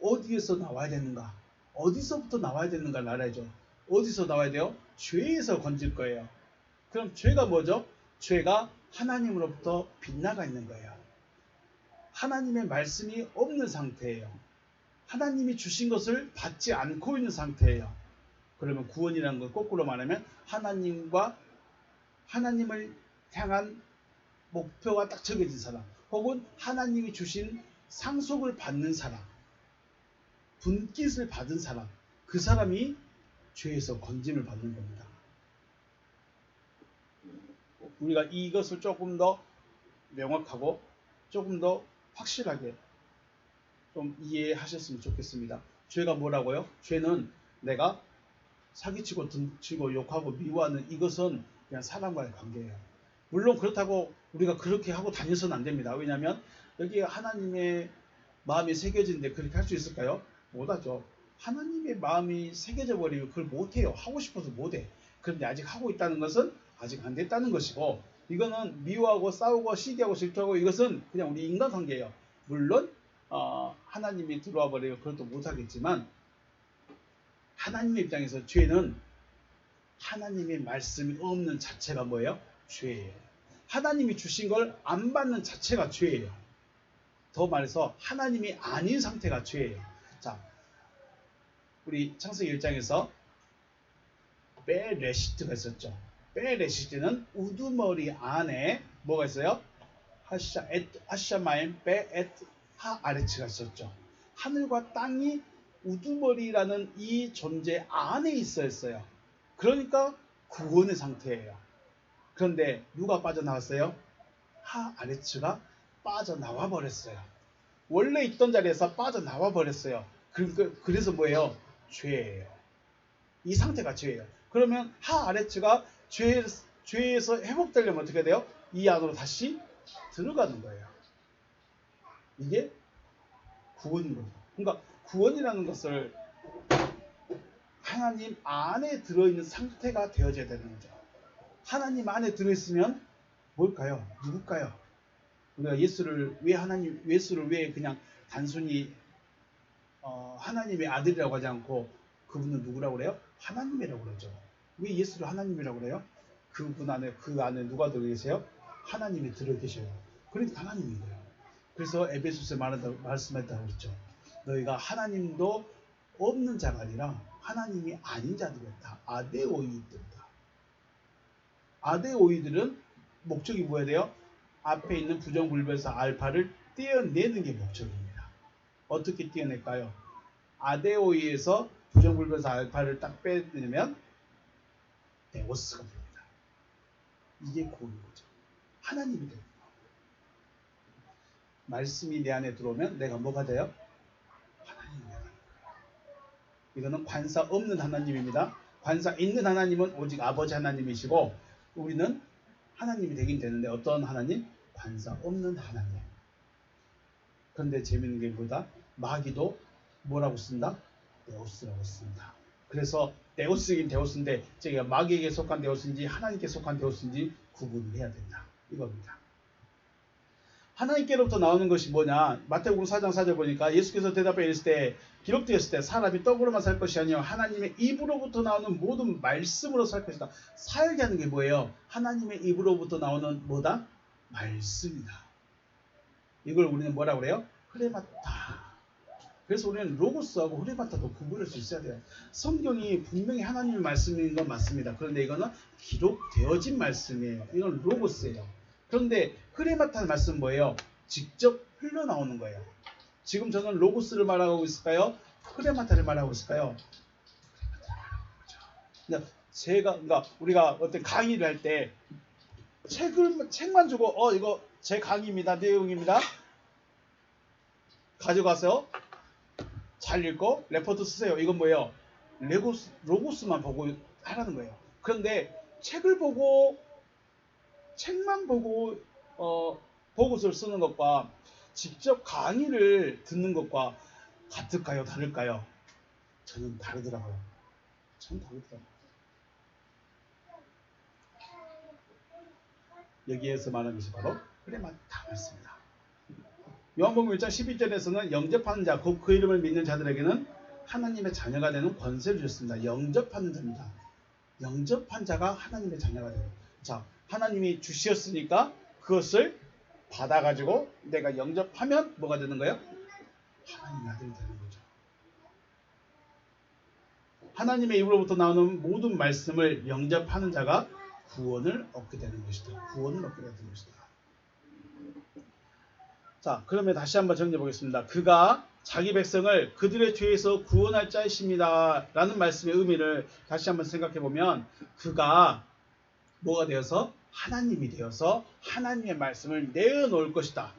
어디에서 나와야 되는가? 어디서부터 나와야 되는가를 알아야죠. 어디서 나와야 돼요? 죄에서 건질 거예요. 그럼 죄가 뭐죠? 죄가 하나님으로부터 빗나가 있는 거예요. 하나님의 말씀이 없는 상태예요. 하나님이 주신 것을 받지 않고 있는 상태예요. 그러면 구원이라는 걸 거꾸로 말하면 하나님을 향한 목표가 딱 정해진 사람, 혹은 하나님이 주신 상속을 받는 사람, 분깃을 받은 사람, 그 사람이 죄에서 건짐을 받는 겁니다. 우리가 이것을 조금 더 명확하고 조금 더 확실하게 좀 이해하셨으면 좋겠습니다. 죄가 뭐라고요? 죄는 내가 사기치고 등치고 욕하고 미워하는 이것은 그냥 사람과의 관계예요. 물론 그렇다고 우리가 그렇게 하고 다녀서는 안 됩니다. 왜냐하면 여기에 하나님의 마음이 새겨진데 그렇게 할 수 있을까요? 못하죠. 하나님의 마음이 새겨져 버리면 그걸 못해요. 하고 싶어서 못해. 그런데 아직 하고 있다는 것은 아직 안 됐다는 것이고, 이거는 미워하고 싸우고 시기하고 질투하고 이것은 그냥 우리 인간관계예요. 물론 하나님이 들어와 버리면 그것도 못하겠지만, 하나님의 입장에서 죄는 하나님의 말씀이 없는 자체가 뭐예요? 죄예요. 하나님이 주신 걸 안 받는 자체가 죄예요. 더 말해서 하나님이 아닌 상태가 죄예요. 자, 우리 창세기 1장에서 베레시트가 있었죠. 베레시트는 우두머리 안에 뭐가 있어요? 하샤마임 베엣 하아레츠가 있었죠. 하늘과 땅이 우두머리라는 이 존재 안에 있었어요. 그러니까 구원의 상태예요. 그런데 누가 빠져나왔어요? 하아레츠가 빠져나와 버렸어요. 원래 있던 자리에서 빠져나와 버렸어요. 그래서 뭐예요? 죄예요. 이 상태가 죄예요. 그러면 하아레츠가 죄에서 회복되려면 어떻게 돼요? 이 안으로 다시 들어가는 거예요. 이게 구원인 거죠. 그러니까 구원이라는 것을 하나님 안에 들어있는 상태가 되어져야 되는 거죠. 하나님 안에 들어있으면 뭘까요? 누굴까요? 우리가 예수를 왜 그냥 단순히 하나님의 아들이라고 하지 않고 그분은 누구라고 그래요? 하나님이라고 그러죠. 왜 예수를 하나님이라고 그래요? 그 안에 누가 들어 계세요? 하나님이 들어 계셔요. 그러니까 하나님인 거예요. 그래서 에베소서에 말씀했다고 그랬죠. 너희가 하나님도 없는 자가 아니라 하나님이 아닌 자들이었다. 아데오이들이다. 아데오이들은 목적이 뭐야 돼요? 앞에 있는 부정불변사 알파를 떼어내는 게 목적입니다. 어떻게 떼어낼까요? 아데오이에서 부정불변사 알파를 딱 빼내면 데오스가 됩니다. 이게 구원인 거죠. 하나님이 됩니다. 말씀이 내 안에 들어오면 내가 뭐가 돼요? 하나님이 되는 거예요. 이거는 관사 없는 하나님입니다. 관사 있는 하나님은 오직 아버지 하나님이시고, 우리는 하나님이 되긴 되는데 어떤 하나님? 관사 없는 하나님. 그런데 재밌는 게 뭐다? 마귀도 뭐라고 쓴다? 데오스라고 씁니다. 그래서 데오스긴 데오스인데 제가 마귀에게 속한 데오스인지 하나님께 속한 데오스인지 구분을 해야 된다. 이겁니다. 하나님께로부터 나오는 것이 뭐냐? 마태복음 4장 4절 보니까 예수께서 대답해 이르실 때 기록되었을 때 사람이 떡으로만 살 것이 아니요 하나님의 입으로부터 나오는 모든 말씀으로 살 것이다. 살게 하는 게 뭐예요? 하나님의 입으로부터 나오는 뭐다? 말씀이다. 이걸 우리는 뭐라고 그래요? 흐레마타. 그래서 우리는 로고스하고 흐레마타도 구분할 수 있어야 돼요. 성경이 분명히 하나님의 말씀인 건 맞습니다. 그런데 이거는 기록되어진 말씀이에요. 이건 로고스예요. 그런데 흐레마타의 말씀은 뭐예요? 직접 흘러나오는 거예요. 지금 저는 로고스를 말하고 있을까요? 흐레마타를 말하고 있을까요? 그러니까 우리가 어떤 강의를 할 때 책만 주고 이거 제 강의입니다. 내용입니다. 가져가서 잘 읽고 레포트 쓰세요. 이건 뭐예요? 로고스만 보고 하라는 거예요. 그런데 책만 보고 보고서를 쓰는 것과 직접 강의를 듣는 것과 같을까요? 다를까요? 저는 다르더라고요. 여기에서 말하는 것이 바로 흐레마타 말씀이다. 요한복음 1장 12절에서는 영접하는 자, 곧 그 이름을 믿는 자들에게는 하나님의 자녀가 되는 권세를 줬습니다. 영접하는 자입니다. 영접한 자가 하나님의 자녀가 되는. 자, 하나님이 주셨으니까 그것을 받아가지고 내가 영접하면 뭐가 되는 거예요? 하나님의 아들이 되는 거죠. 하나님의 입으로부터 나오는 모든 말씀을 영접하는 자가 구원을 얻게 되는 것이다. 구원을 얻게 되는 것이다. 자, 그러면 다시 한번 정리해 보겠습니다. 그가 자기 백성을 그들의 죄에서 구원할 자이십니다. 라는 말씀의 의미를 다시 한번 생각해 보면 그가 뭐가 되어서? 하나님이 되어서 하나님의 말씀을 내어놓을 것이다.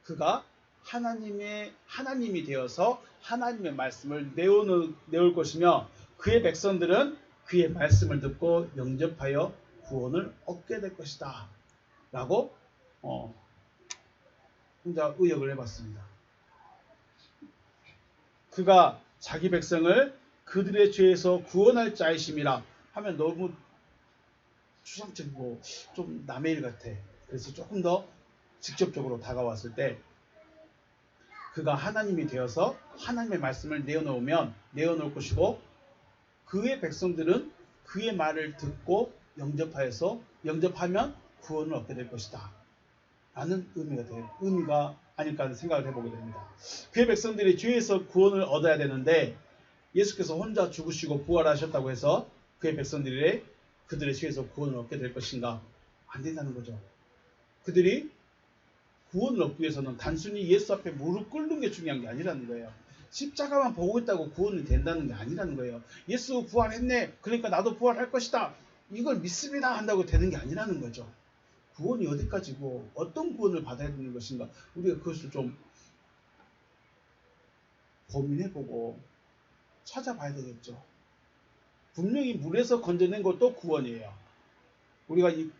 그가 하나님이 되어서 하나님의 말씀을 내올 것이며 그의 백성들은 그의 말씀을 듣고 영접하여 구원을 얻게 될 것이다. 라고 혼자 의역을 해봤습니다. 그가 자기 백성을 그들의 죄에서 구원할 자이심이라 하면 너무 추상적이고 좀 남의 일 같아. 그래서 조금 더 직접적으로 다가왔을 때 그가 하나님이 되어서 하나님의 말씀을 내어놓을 것이고 그의 백성들은 그의 말을 듣고 영접하면 구원을 얻게 될 것이다. 라는 의미가 아닐까 하는 생각을 해보게 됩니다. 그의 백성들이 죄에서 구원을 얻어야 되는데 예수께서 혼자 죽으시고 부활하셨다고 해서 그의 백성들이 그들의 죄에서 구원을 얻게 될 것인가? 안 된다는 거죠. 그들이 구원을 얻기 위해서는 단순히 예수 앞에 무릎 꿇는 게 중요한 게 아니라는 거예요. 십자가만 보고 있다고 구원이 된다는 게 아니라는 거예요. 예수 부활했네. 그러니까 나도 부활할 것이다. 이걸 믿습니다. 한다고 되는 게 아니라는 거죠. 구원이 어디까지고 어떤 구원을 받아야 되는 것인가? 우리가 그것을 좀 고민해보고 찾아봐야 되겠죠. 분명히 물에서 건져낸 것도 구원이에요. 우리가 이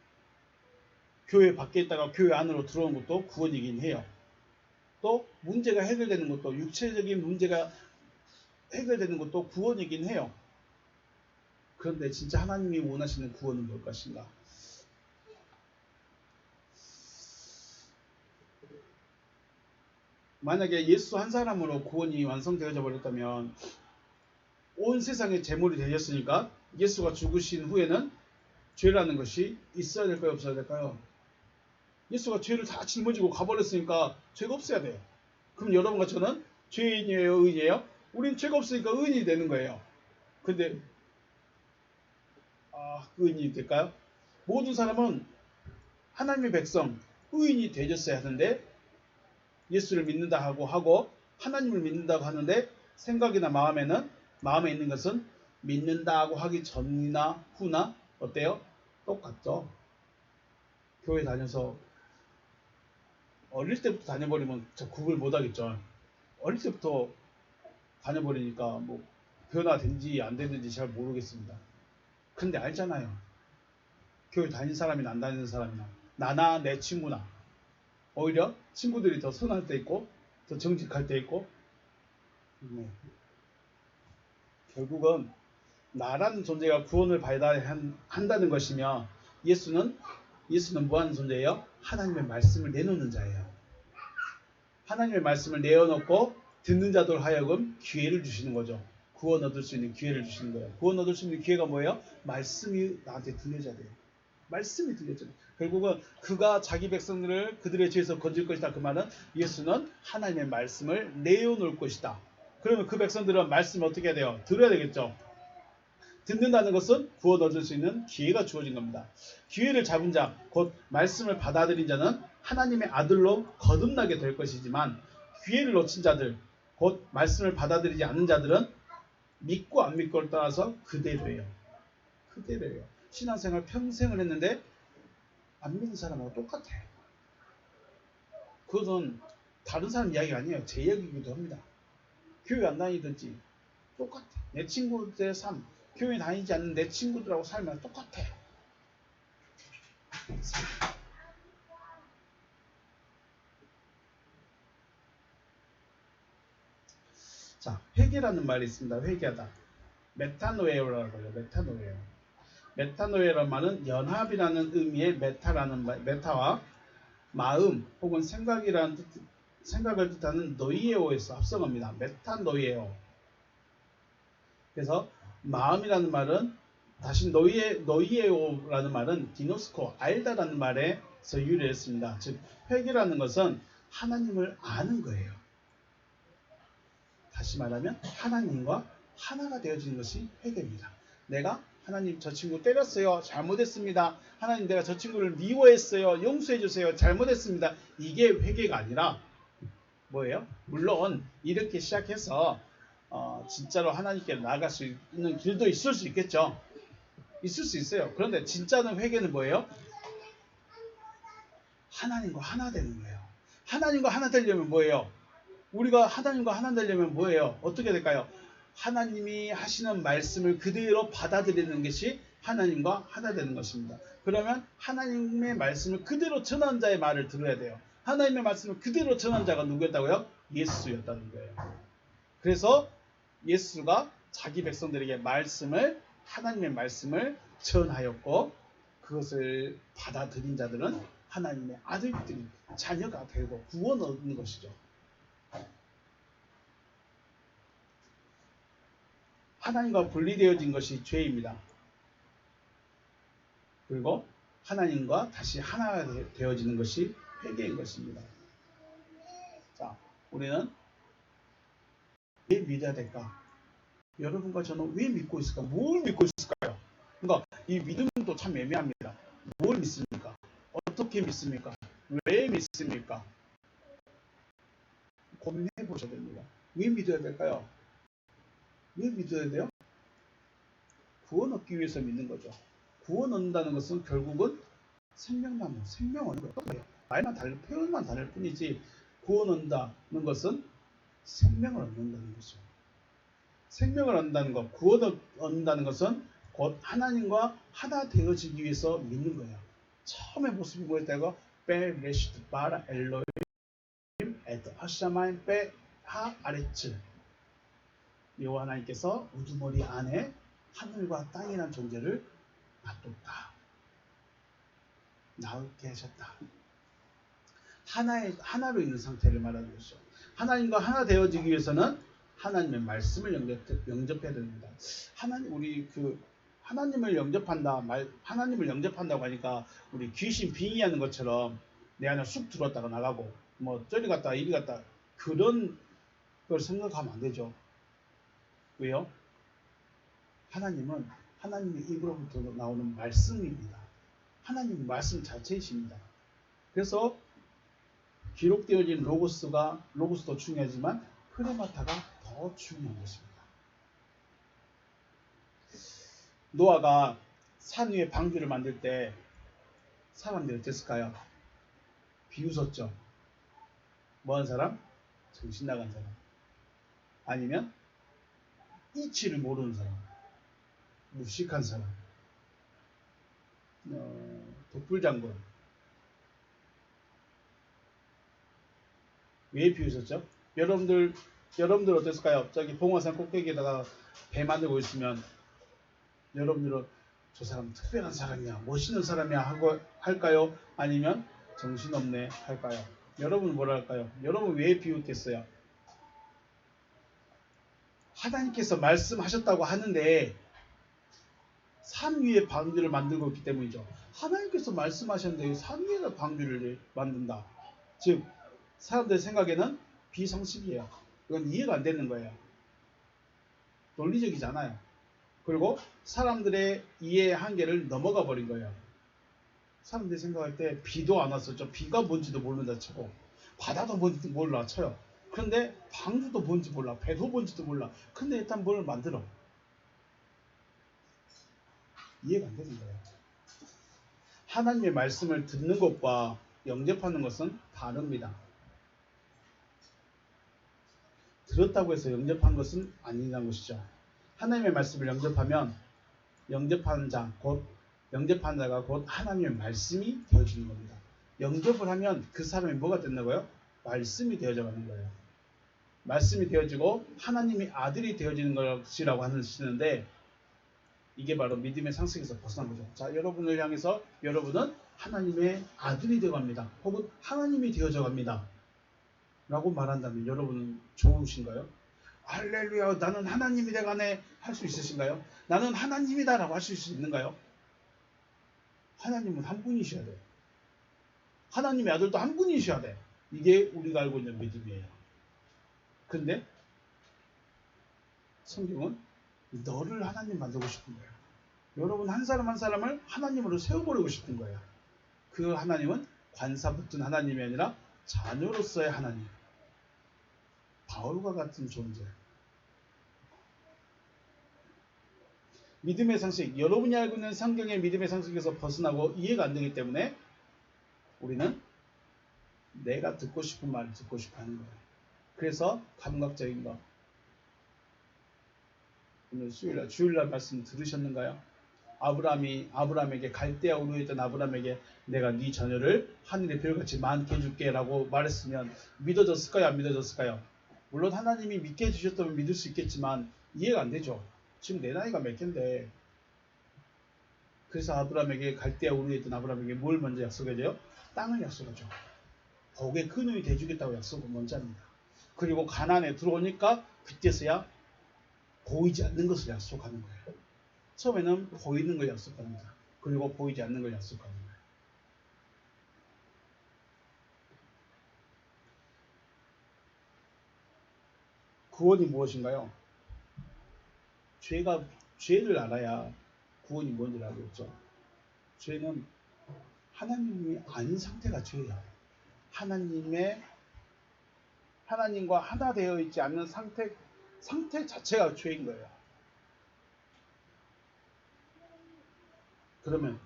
교회 밖에 있다가 교회 안으로 들어온 것도 구원이긴 해요. 또 문제가 해결되는 것도 육체적인 문제가 해결되는 것도 구원이긴 해요. 그런데 진짜 하나님이 원하시는 구원은 뭘 것인가? 만약에 예수 한 사람으로 구원이 완성되어져 버렸다면 온 세상의 제물이 되셨으니까 예수가 죽으신 후에는 죄라는 것이 있어야 될까요? 없어야 될까요? 예수가 죄를 다 짊어지고 가버렸으니까 죄가 없어야 돼요. 그럼 여러분과 저는 죄인이에요? 의인이에요? 우린 죄가 없으니까 의인이 되는 거예요. 근데 의인이 될까요? 모든 사람은 하나님의 백성, 의인이 되셨어야 하는데 예수를 믿는다 하고 하나님을 믿는다고 하는데 생각이나 마음에 있는 것은 믿는다고 하기 전이나 후나 어때요? 똑같죠. 교회 다녀서 어릴 때부터 다녀버리면 저 구분 못하겠죠. 어릴 때부터 다녀버리니까 뭐 변화된지 안 되는지 잘 모르겠습니다. 근데 알잖아요. 교회 다니는 사람이나 안 다니는 사람이나 나나 내 친구나 오히려 친구들이 더 선할 때 있고 더 정직할 때 있고 결국은 나라는 존재가 구원을 받아야 한다는 것이며 예수는 뭐 하는 존재예요? 하나님의 말씀을 내놓는 자예요. 하나님의 말씀을 내어놓고 듣는 자들 하여금 기회를 주시는 거죠. 구원 얻을 수 있는 기회를 주시는 거예요. 구원 얻을 수 있는 기회가 뭐예요? 말씀이 나한테 들려져야 돼요. 말씀이 들려져야 돼요. 결국은 그가 자기 백성들을 그들의 죄에서 건질 것이다. 그 말은 예수는 하나님의 말씀을 내어놓을 것이다. 그러면 그 백성들은 말씀을 어떻게 해야 돼요? 들어야 되겠죠. 듣는다는 것은 구원 얻을 수 있는 기회가 주어진 겁니다. 기회를 잡은 자, 곧 말씀을 받아들인 자는 하나님의 아들로 거듭나게 될 것이지만 기회를 놓친 자들, 곧 말씀을 받아들이지 않는 자들은 믿고 안 믿고를 떠나서 그대로예요. 그대로예요. 신앙생활 평생을 했는데 안 믿는 사람하고 똑같아요. 그것은 다른 사람 이야기가 아니에요. 제 이야기이기도 합니다. 교회 안 다니든지 똑같아. 내 친구들의 삶, 교회 다니지 않는 내 친구들하고 살면 똑같아. 자, 회개라는 말이 있습니다. 회개하다. 메타노에오라고 해요. 메타노에오. 메타노에라는 말은 연합이라는 의미의 메타와 마음 혹은 생각을 뜻하는 노이에오에서 합성합니다. 메타노이에오. 그래서 마음이라는 말은 다시 노이에오라는 말은 디노스코, 알다라는 말에서 유래했습니다. 즉 회개라는 것은 하나님을 아는 거예요. 다시 말하면 하나님과 하나가 되어지는 것이 회개입니다. 내가 하나님 저 친구 때렸어요. 잘못했습니다. 하나님 내가 저 친구를 미워했어요. 용서해 주세요. 잘못했습니다. 이게 회개가 아니라 뭐예요? 물론 이렇게 시작해서 진짜로 하나님께 나아갈 수 있는 길도 있을 수 있겠죠. 있을 수 있어요. 그런데 진짜는 회개는 뭐예요? 하나님과 하나 되는 거예요. 하나님과 하나 되려면 뭐예요? 우리가 하나님과 하나 되려면 뭐예요? 어떻게 될까요? 하나님이 하시는 말씀을 그대로 받아들이는 것이 하나님과 하나 되는 것입니다. 그러면 하나님의 말씀을 그대로 전한 자의 말을 들어야 돼요. 하나님의 말씀을 그대로 전한 자가 누구였다고요? 예수였다는 거예요. 그래서 예수가 자기 백성들에게 하나님의 말씀을 전하였고 그것을 받아들인 자들은 하나님의 아들들이 자녀가 되고 구원 얻는 것이죠. 하나님과 분리되어진 것이 죄입니다. 그리고 하나님과 다시 하나가 되어지는 것이 회개인 것입니다. 자, 우리는 왜 믿어야 될까? 여러분과 저는 왜 믿고 있을까? 뭘 믿고 있을까요? 그러니까 이 믿음도 참 애매합니다. 뭘 믿습니까? 어떻게 믿습니까? 왜 믿습니까? 고민해 보셔야 됩니다. 왜 믿어야 될까요? 왜 믿어야 돼요? 구원 얻기 위해서 믿는 거죠. 구원 얻는다는 것은 결국은 생명 얻는 거예요. 말만 표현만 다를 뿐이지 구원 얻는다는 것은 생명을 얻는다는 거죠. 생명을 얻는다는 것, 구원 얻는다는 것은 곧 하나님과 하나 되어지기 위해서 믿는 거예요. 처음에 모습이 뭐였다고? 베 레시트 바라 엘로임 에드 하샤마인 베 하 아레츠. 여호와 하나님께서 우두머리 안에 하늘과 땅이라는 존재를 놔뒀다. 나오게 하셨다. 하나로 있는 상태를 말하는 것이죠. 하나님과 하나 되어지기 위해서는 하나님의 말씀을 영접해야 됩니다. 하나님을 하나님을 영접한다고 하니까 우리 귀신 빙의하는 것처럼 내 안에 쑥 들어왔다가 나가고 뭐 저리 갔다 이리 갔다 그런 걸 생각하면 안 되죠. 왜요? 하나님은 하나님의 입으로부터 나오는 말씀입니다. 하나님은 말씀 자체이십니다. 그래서 기록되어진 로고스도 중요하지만 프레마타가 더 중요한 것입니다. 노아가 산 위에 방주를 만들 때 사람들이 어땠을까요? 비웃었죠. 뭐한 사람? 정신 나간 사람. 아니면 이치를 모르는 사람. 무식한 사람. 독불장군. 왜 비웃었죠? 여러분들 어땠을까요? 저기 봉화산 꼭대기에다가 배 만들고 있으면 여러분들은 저 사람 특별한 사람이야, 멋있는 사람이야 하고 할까요? 아니면 정신없네 할까요? 여러분 뭐라 할까요? 여러분 왜 비웃겠어요? 하나님께서 말씀하셨다고 하는데 산 위에 방주를 만들고 있기 때문이죠. 하나님께서 말씀하셨는데 산 위에다 방주를 만든다. 즉 사람들 생각에는 비상식이에요. 이건 이해가 안 되는 거예요. 논리적이지 않아요. 그리고 사람들의 이해의 한계를 넘어가 버린 거예요. 사람들이 생각할 때 비도 안 왔었죠. 비가 뭔지도 모른다 치고 바다도 뭔지도 몰라 쳐요. 그런데 방주도 뭔지 몰라. 배도 뭔지도 몰라. 근데 일단 뭘 만들어. 이해가 안 되는 거예요. 하나님의 말씀을 듣는 것과 영접하는 것은 다릅니다. 들었다고 해서 영접한 것은 아니라는 것이죠. 하나님의 말씀을 영접하면 영접하는 자, 곧 영접하는 자가 곧 하나님의 말씀이 되어지는 겁니다. 영접을 하면 그 사람이 뭐가 된다고요? 말씀이 되어져 가는 거예요. 말씀이 되어지고 하나님이 아들이 되어지는 것이라고 하시는데 이게 바로 믿음의 상식에서 벗어난 거죠. 자, 여러분을 향해서 여러분은 하나님의 아들이 되어갑니다. 혹은 하나님이 되어져 갑니다. 라고 말한다면 여러분은 좋으신가요? 할렐루야, 나는 하나님이 되가네 할 수 있으신가요? 나는 하나님이다 라고 하실 수 있는가요? 하나님은 한 분이셔야 돼요. 하나님의 아들도 한 분이셔야 돼. 이게 우리가 알고 있는 믿음이에요. 근데 성경은 너를 하나님 만들고 싶은 거예요. 여러분 한 사람 한 사람을 하나님으로 세워버리고 싶은 거예요. 그 하나님은 관사 붙은 하나님이 아니라 자녀로서의 하나님. 바울과 같은 존재. 믿음의 상식, 여러분이 알고 있는 성경의 믿음의 상식에서 벗어나고 이해가 안 되기 때문에 우리는 내가 듣고 싶은 말을 듣고 싶어 하는 거예요. 그래서 감각적인 거. 오늘 주일날 말씀 들으셨는가요? 아브라함에게 갈대아 우르에 있던 아브라함에게 내가 네 자녀를 하늘의 별같이 많게 해줄게 라고 말했으면 믿어졌을까요? 안 믿어졌을까요? 물론 하나님이 믿게 해주셨다면 믿을 수 있겠지만 이해가 안 되죠. 지금 내 나이가 몇 갠데. 그래서 아브라함에게 갈대아 우르에 있던 아브라함에게 뭘 먼저 약속해줘요? 땅을 약속하죠. 복의 근원이 돼주겠다고 약속을 먼저 합니다. 그리고 가나안에 들어오니까 그때서야 보이지 않는 것을 약속하는 거예요. 처음에는 보이는 걸 약속합니다. 그리고 보이지 않는 걸 약속하는 거예요. 구원이 무엇인가요? 죄를 알아야 구원이 뭔지를 알겠죠. 죄는 하나님이 아닌 상태가 죄예요. 하나님과 하나 되어 있지 않는 상태 자체가 죄인 거예요. 그러면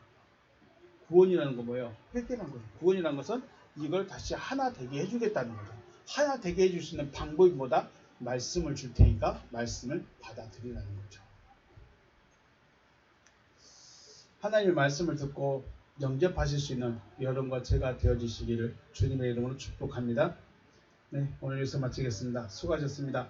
구원이라는 건 뭐예요? 회개라는 거죠. 구원이라는 것은 이걸 다시 하나 되게 해주겠다는 거죠. 하나 되게 해줄 수 있는 방법이 뭐다? 말씀을 줄 테니까 말씀을 받아들이라는 거죠. 하나님의 말씀을 듣고 영접하실 수 있는 여러분과 제가 되어주시기를 주님의 이름으로 축복합니다. 네, 오늘 여기서 마치겠습니다. 수고하셨습니다.